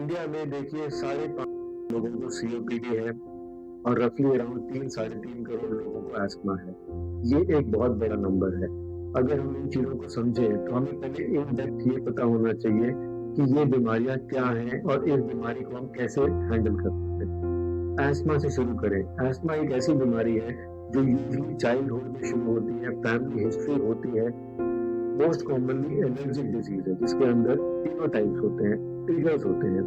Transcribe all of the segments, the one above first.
India में देखिए 5.5 लोगों को सीओपीडी है और रफली अराउंड 3-3.5 करोड़ लोगों को एस्मा है। ये एक बहुत बड़ा नंबर है। अगर हम इन चीजों को समझे तो हमें पहले इन डेप्थ ये पता होना चाहिए कि ये बीमारियां क्या हैं और इस बीमारी को हम कैसे हैंडल कर सकते हैं। एस्मा से शुरू करें। एस्मा एक ऐसी बीमारी है जो यूजुअली चाइल्डहुड में शुरू होती है, फैमिली हिस्ट्री होती है। मोस्ट कॉमनली एलर्जिक डिजीज है जिसके अंदर फिनोटाइप्स होते हैं, ट्रिगर्स होते हैं।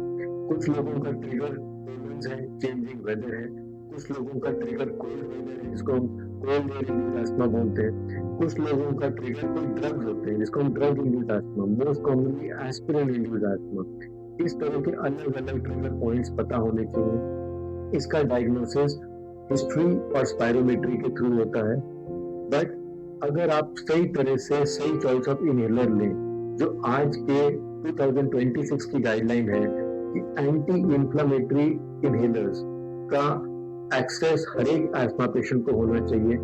कुछ लोगों का ट्रिगर हॉर्मोन्स है, चेंजिंग वेदर है। कुछ लोगों का ट्रिगर कोल्ड वेदर है जिसको हम कोल्ड एयर इंड्यूस्ड एस्मा बोलते हैं। कुछ लोगों का ट्रिगर कोई ड्रग्स होते हैं जिसको हम drug induced ESMA, most commonly aspirin induced ESMA. इस तरह के अलग अलग ट्रिगर पॉइंट्स पता होने चाहिए। इसका डायग्नोसिस हिस्ट्री और स्पायरोमेट्री के थ्रू होता है। बट अगर आप सही तरह से सही चॉइस ऑफ इनहेलर लें, जो आज के 2026 की गाइडलाइन है कि एंटी इंफ्लेमेटरी इनहेलर्स का एक्सेस हर एक एस्मा पेशेंट को होना चाहिए,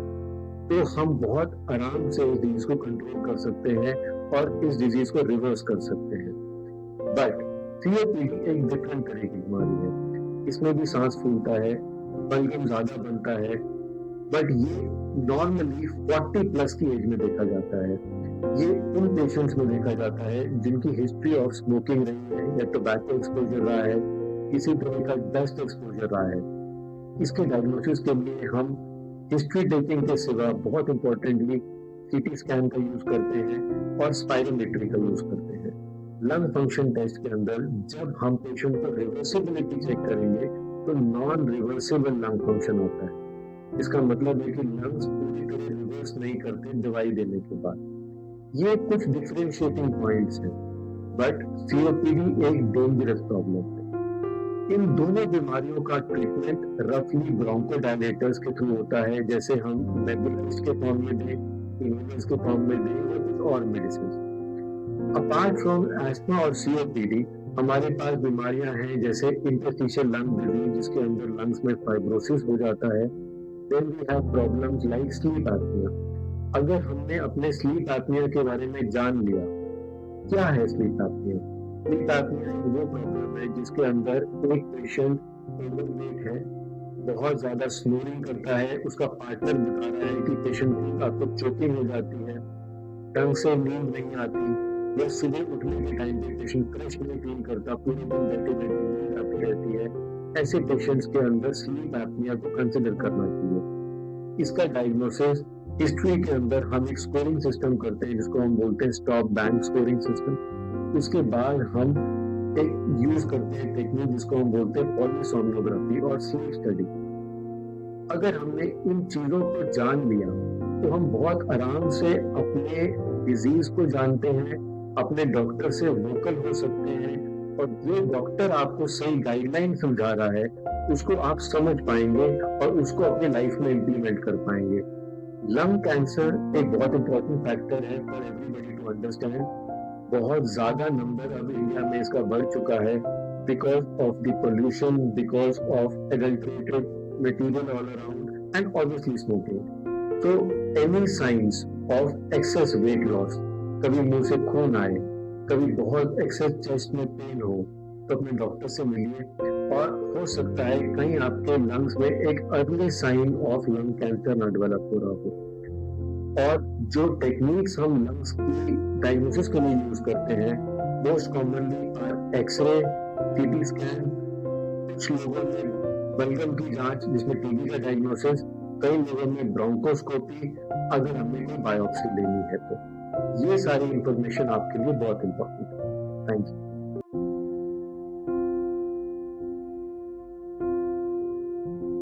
तो हम बहुत आराम से इस डिजीज को कंट्रोल कर सकते हैं और इस डिजीज को रिवर्स कर सकते हैं। बट सीओपीडी एक डिफरेंट तरह की बीमारी है। इसमें भी सांस फूलता है, बलगम ज्यादा बनता है, बट ये नॉर्मली 40 प्लस की एज में देखा जाता है। ये उन पेशेंट्स में देखा जाता है जिनकी हिस्ट्री ऑफ स्मोकिंग रही है या टोबैको एक्सपोजर रहा है, किसी तरह का डस्ट एक्सपोजर रहा है। इसके डायग्नोसिस के लिए हम हिस्ट्री टेकिंग के सिवा बहुत इंपॉर्टेंटली सीटी स्कैन का यूज करते हैं और स्पायरोमेट्री का यूज करते हैं। लंग फंक्शन टेस्ट के अंदर जब हम पेशेंट को रिवर्सिबिलिटी चेक करेंगे तो नॉन रिवर्सिबल लंग फंक्शन होता है। इसका मतलब है कि लंग्स पूरी तरह रिवर्स नहीं करते दवाई देने के बाद। ये कुछ डिफरेंशिएटिंग पॉइंट्स हैं, बट सीओपीडी एक डेंजरस प्रॉब्लम है। इन दोनों बीमारियों का ट्रीटमेंट रफली ब्रोंकोडायलेटर्स के थ्रू होता है, जैसे हम नेबुलाइज्ड के फॉर्म में दें, इनहेलर्स के फॉर्म में दें या कुछ और मेडिसिन। अपार्ट फ्रॉम एस्मा और सीओपीडी हमारे पास बीमारियां हैं जैसे इंटरस्टिशियल लंग डिजीज जिसके अंदर लंग्स में फाइब्रोसिस हो जाता है। Then we have problems like sleep apnea. अगर हमने अपने स्लीप एपनिया के बारे में जान लिया, क्या है स्लीप एपनिया? स्लीप एपनिया वो प्रॉब्लम है जिसके अंदर एक पेशेंट ओवरवेट है, बहुत ज्यादा स्नोरिंग करता है, उसका पार्टनर बता रहा है कि पेशेंट को आपको चोकिंग हो जाती है, ढंग से नींद नहीं आती, या सुबह उठने के टाइम पे पेशेंट फ्रेश नहीं फील करता, पूरे दिन बैठे बैठे नींद आती रहती है। ऐसे पेशेंट्स के अंदर स्लीप एपनिया को कंसिडर करना चाहिए। इसका डायग्नोसिस हिस्ट्री के अंदर हम एक स्कोरिंग सिस्टम करते हैं जिसको हम बोलते हैं स्टॉप बैंक स्कोरिंग सिस्टम। उसके बाद हम एक यूज करते हैं टेक्निक जिसको हम बोलते हैं पॉलीसोम्नोग्राफी और स्लीप स्टडी। अगर हमने इन चीजों को जान लिया तो हम बहुत आराम से अपने डिजीज को जानते हैं, अपने डॉक्टर से वोकल हो सकते हैं, और जो डॉक्टर आपको सही गाइडलाइन समझा रहा है उसको आप समझ पाएंगे और उसको अपने लाइफ में इम्प्लीमेंट कर पाएंगे। लंग कैंसर एक बहुत इंपॉर्टेंट फैक्टर है फॉर एवरीबॉडी टू अंडरस्टैंड। बहुत ज्यादा नंबर अब इंडिया में इसका बढ़ चुका है because of the pollution, because of adulterated material all around and obviously smoking. तो any signs of excess weight loss, कभी मुंह से खून आए, कभी बहुत एक्सेस चेस्ट में पेन हो, तो अपने डॉक्टर से मिलिए, और हो सकता है कहीं आपके लंग्स में एक early sign of lung cancer न डेवलप हो रहा हो। और जो टेक्निक्स हम लंग्स की डायग्नोसिस के लिए यूज करते हैं most commonly are x-ray, CT scan, कुछ लोगों में बलगम की जांच जिसमें टीबी का डायग्नोसिस, कई लोगों में ब्रोंकोस्कोपी अगर हमें कोई बायोप्सी लेनी है तो। ये सारी इंफॉर्मेशन आपके लिए बहुत इंपॉर्टेंट है। Thank you.